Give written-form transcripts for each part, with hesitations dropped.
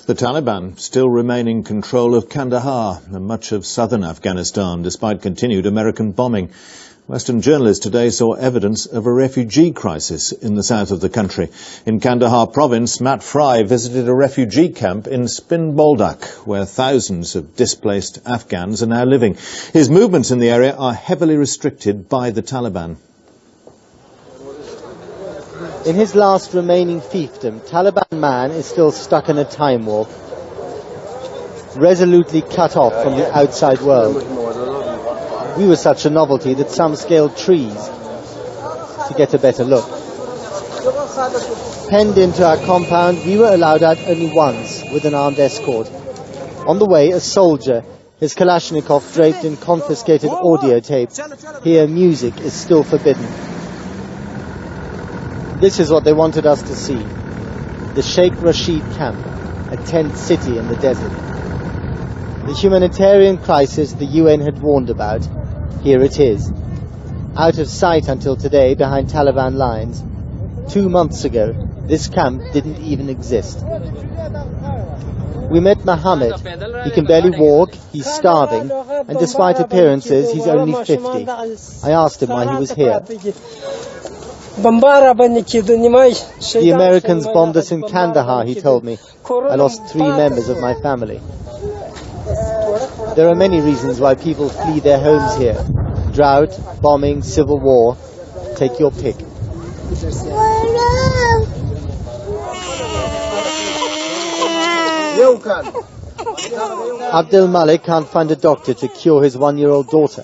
The Taliban still remain in control of Kandahar and much of southern Afghanistan, despite continued American bombing. Western journalists today saw evidence of a refugee crisis in the south of the country. In Kandahar province, Matt Frei visited a refugee camp in Spin Boldak, where thousands of displaced Afghans are now living. His movements in the area are heavily restricted by the Taliban. In his last remaining fiefdom, Taliban man is still stuck in a time warp, resolutely cut off from the outside world. We were such a novelty that some scaled trees to get a better look. Penned into our compound, we were allowed out only once with an armed escort. On the way, a soldier, his Kalashnikov draped in confiscated audio tape. Here, music is still forbidden. This is what they wanted us to see. The Sheikh Rashid camp, a tent city in the desert. The humanitarian crisis the UN had warned about, here it is. Out of sight until today behind Taliban lines. 2 months ago, this camp didn't even exist. We met Mohammed. He can barely walk, he's starving, and despite appearances, he's only 50. I asked him why he was here. The Americans bombed us in Kandahar, he told me. I lost 3 members of my family. There are many reasons why people flee their homes here. Drought, bombing, civil war. Take your pick. Abdul Malik can't find a doctor to cure his 1-year-old daughter.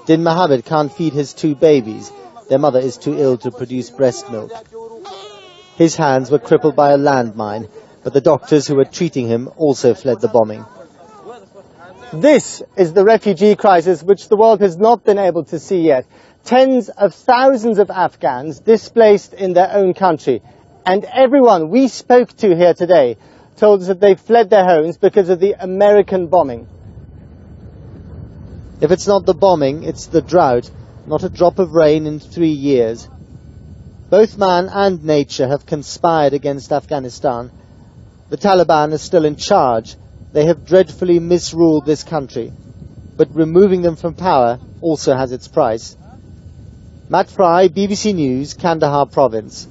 Din Mohammed can't feed his 2 babies. Their mother is too ill to produce breast milk. His hands were crippled by a landmine, but the doctors who were treating him also fled the bombing. This is the refugee crisis which the world has not been able to see yet. Tens of thousands of Afghans displaced in their own country. And everyone we spoke to here today told us that they fled their homes because of the American bombing. If it's not the bombing, it's the drought. Not a drop of rain in 3 years. Both man and nature have conspired against Afghanistan. The Taliban is still in charge. They have dreadfully misruled this country. But removing them from power also has its price. Matt Frei, BBC News, Kandahar province.